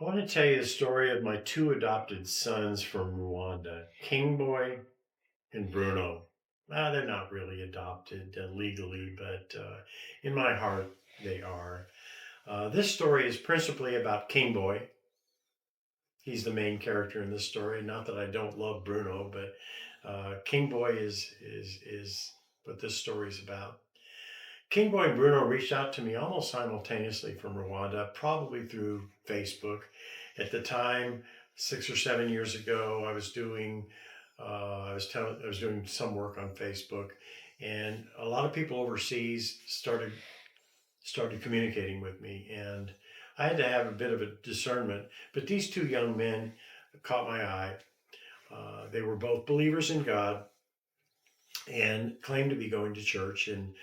I want to tell you the story of my two adopted sons from Rwanda, King Boy and Bruno. They're not really adopted legally, but in my heart, they are. This story is principally about King Boy. He's the main character in this story. Not that I don't love Bruno, but King Boy is what this story is about. King Boy and Bruno reached out to me almost simultaneously from Rwanda, probably through Facebook. At the time, 6 or 7 years ago, I was doing some work on Facebook, and a lot of people overseas started communicating with me, and I had to have a bit of a discernment. But these two young men caught my eye. They were both believers in God and claimed to be going to church, and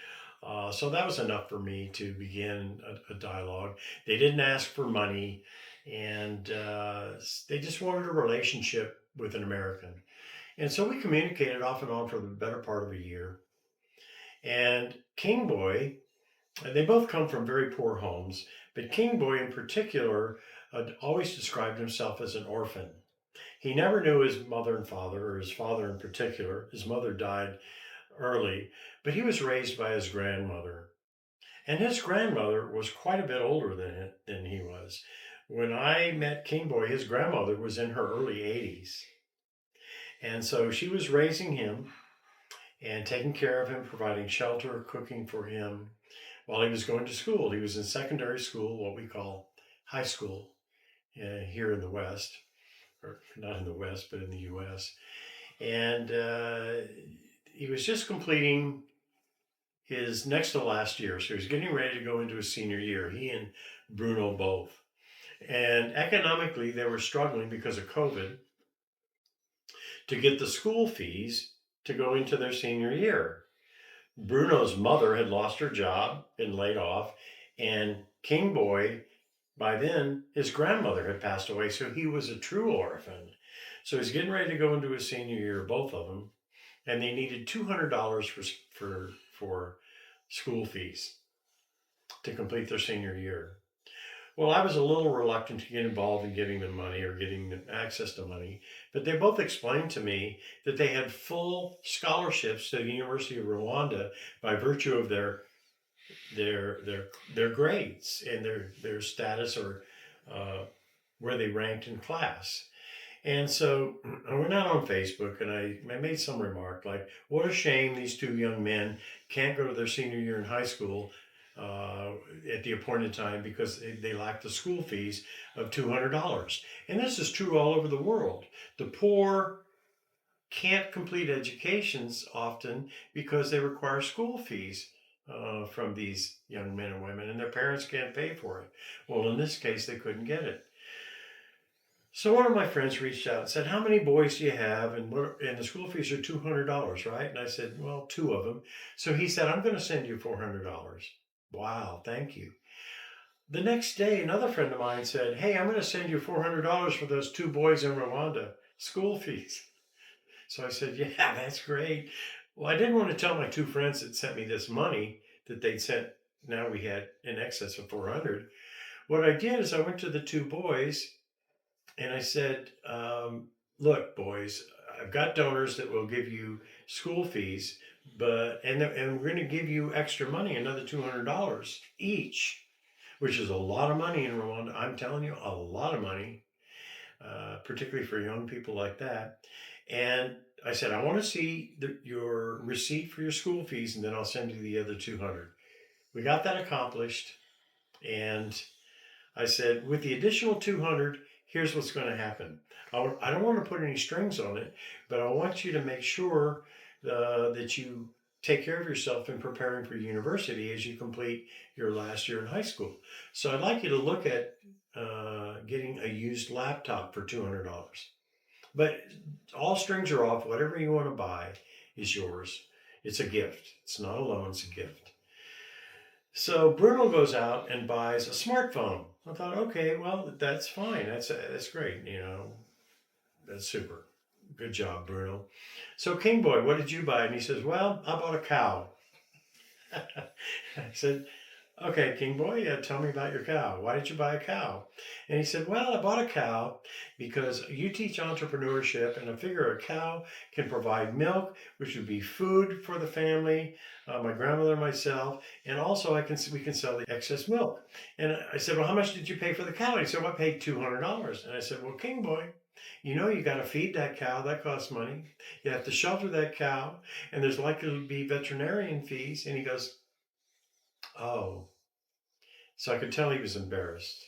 so that was enough for me to begin a dialogue. They didn't ask for money, and they just wanted a relationship with an American. And so we communicated off and on for the better part of a year. And King Boy, they both come from very poor homes, but King Boy in particular always described himself as an orphan. He never knew his mother and father, or his father in particular. His mother died early, but he was raised by his grandmother. And his grandmother was quite a bit older than he was. When I met King Boy, his grandmother was in her early 80s. And so she was raising him and taking care of him, providing shelter, cooking for him while he was going to school. He was in secondary school, what we call high school here in the West, or not in the West, but in the US. And he was just completing his next to last year. So he was getting ready to go into his senior year, he and Bruno both. And economically, they were struggling because of COVID to get the school fees to go into their senior year. Bruno's mother had lost her job, been laid off, and King Boy, by then, his grandmother had passed away, so he was a true orphan. So he's getting ready to go into his senior year, both of them, and they needed $200 for school fees to complete their senior year. Well, I was a little reluctant to get involved in giving them money or getting them access to money, but they both explained to me that they had full scholarships to the University of Rwanda by virtue of their grades and their status, or uh, where they ranked in class. And so I went out on Facebook and I made some remark like, what a shame these two young men can't go to their senior year in high school uh, at the appointed time because they lack the school fees of $200. And this is true all over the world. The poor can't complete educations often because they require school fees from these young men and women, and their parents can't pay for it. Well, in this case, they couldn't get it. So one of my friends reached out and said, "How many boys do you have?" And the school fees are $200, right? And I said, "Well, two of them." So he said, "I'm going to send you $400." Wow, thank you. The next day, another friend of mine said, "Hey, I'm going to send you $400 for those two boys in Rwanda school fees." So I said, "Yeah, that's great." Well, I didn't want to tell my two friends that sent me this money that they'd sent. Now we had in excess of 400. What I did is I went to the two boys and I said, "Look, boys, I've got donors that will give you school fees, and we're going to give you extra money, another $200 each, which is a lot of money in Rwanda. I'm telling you, a lot of money, particularly for young people like that." And I said, "I want to see your receipt for your school fees, and then I'll send you the other 200." We got that accomplished, and I said, with the additional 200, here's what's going to happen. I don't want to put any strings on it, but I want you to make sure that you take care of yourself in preparing for university as you complete your last year in high school. So I'd like you to look at getting a used laptop for $200. But all strings are off. Whatever you want to buy is yours. It's a gift. It's not a loan, it's a gift. So Bruno goes out and buys a smartphone. I thought, okay, well, that's fine. That's great. That's super. Good job, Bruno. So King Boy, what did you buy? And he says, well, I bought a cow. I said, Okay, King Boy, tell me about your cow. Why did you buy a cow? And he said, well, I bought a cow because you teach entrepreneurship, and I figure a cow can provide milk, which would be food for the family, my grandmother and myself, and also we can sell the excess milk. And I said, well, how much did you pay for the cow? And he said, well, I paid $200. And I said, well, King Boy, you got to feed that cow. That costs money. You have to shelter that cow, and there's likely to be veterinarian fees. And he goes, oh. So I could tell he was embarrassed.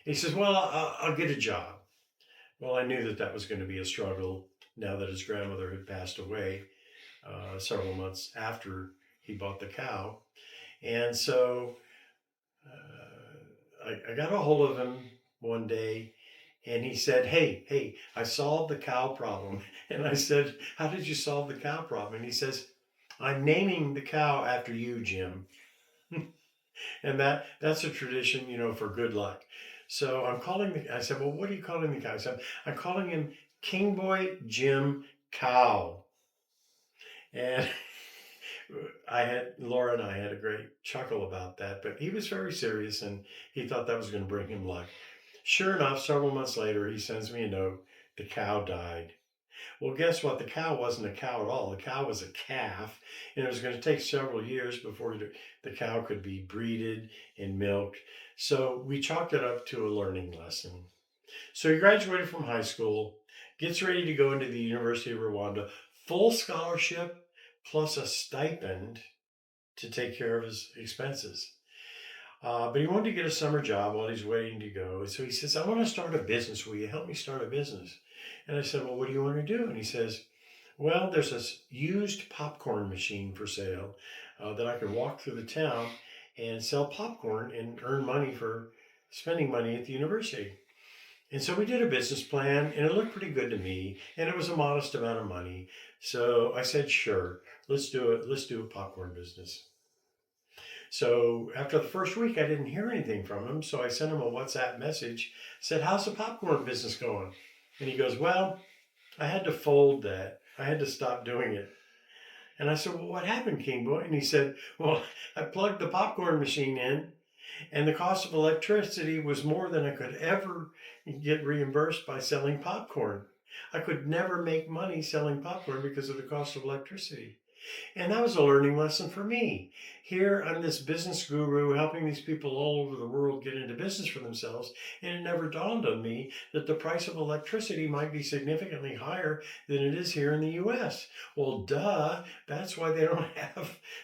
He says, well, I'll get a job. Well, I knew that that was going to be a struggle now that his grandmother had passed away several months after he bought the cow. And so I got a hold of him one day, and he said, hey, I solved the cow problem. And I said, how did you solve the cow problem? And he says, I'm naming the cow after you, Jim. And that's a tradition, for good luck. So I said, well, what are you calling the cow? I said, I'm calling him King Boy Jim Cow. And Laura and I had a great chuckle about that, but he was very serious and he thought that was going to bring him luck. Sure enough, several months later, he sends me a note. The cow died. Well, guess what? The cow wasn't a cow at all. The cow was a calf, and it was going to take several years before the cow could be breeded and milked. So we chalked it up to a learning lesson. So he graduated from high school, gets ready to go into the University of Rwanda, full scholarship plus a stipend to take care of his expenses. But he wanted to get a summer job while he's waiting to go. So he says, I want to start a business. Will you help me start a business? And I said, well, what do you want to do? And he says, well, there's this used popcorn machine for sale that I could walk through the town and sell popcorn and earn money for spending money at the university. And so we did a business plan, and it looked pretty good to me, and it was a modest amount of money. So I said, sure, let's do it. Let's do a popcorn business. So after the first week, I didn't hear anything from him. So I sent him a WhatsApp message, said, how's the popcorn business going? And he goes, well, I had to fold that. I had to stop doing it. And I said, well, what happened, King Boy? And he said, well, I plugged the popcorn machine in, and the cost of electricity was more than I could ever get reimbursed by selling popcorn. I could never make money selling popcorn because of the cost of electricity. And that was a learning lesson for me. Here, I'm this business guru helping these people all over the world get into business for themselves. And it never dawned on me that the price of electricity might be significantly higher than it is here in the US. Well, duh, that's why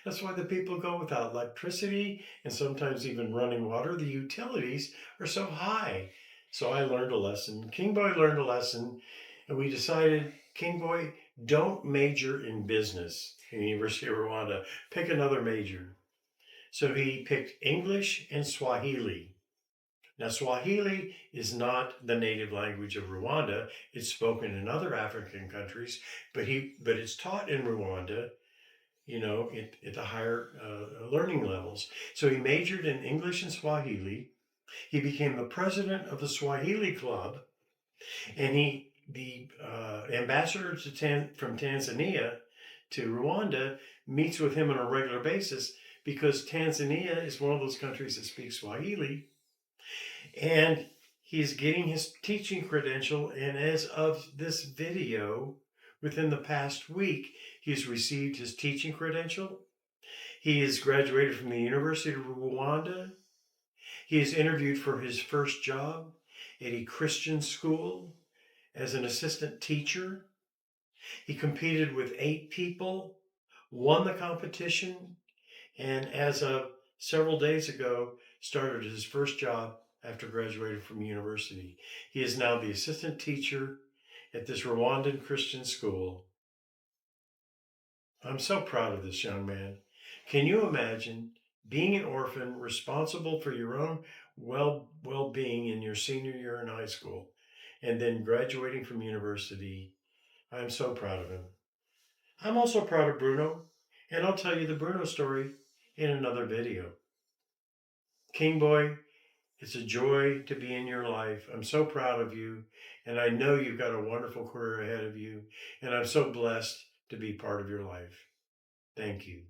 that's why the people go without electricity and sometimes even running water. The utilities are so high. So I learned a lesson. King Boy learned a lesson, and we decided, King Boy, don't major in business in the University of Rwanda. Pick another major. So he picked English and Swahili. Now, Swahili is not the native language of Rwanda. It's spoken in other African countries, but it's taught in Rwanda, at the higher learning levels. So he majored in English and Swahili. He became the president of the Swahili Club, and the ambassador from Tanzania to Rwanda meets with him on a regular basis because Tanzania is one of those countries that speaks Swahili. And he's getting his teaching credential. And as of this video, within the past week, he's received his teaching credential. He has graduated from the University of Rwanda. He is interviewed for his first job at a Christian school as an assistant teacher. He competed with 8 people, won the competition, and as of several days ago, started his first job after graduating from university. He is now the assistant teacher at this Rwandan Christian school. I'm so proud of this young man. Can you imagine being an orphan, responsible for your own well-being in your senior year in high school, and then graduating from university? I'm so proud of him. I'm also proud of Bruno, and I'll tell you the Bruno story in another video. King Boy, it's a joy to be in your life. I'm so proud of you, and I know you've got a wonderful career ahead of you, and I'm so blessed to be part of your life. Thank you.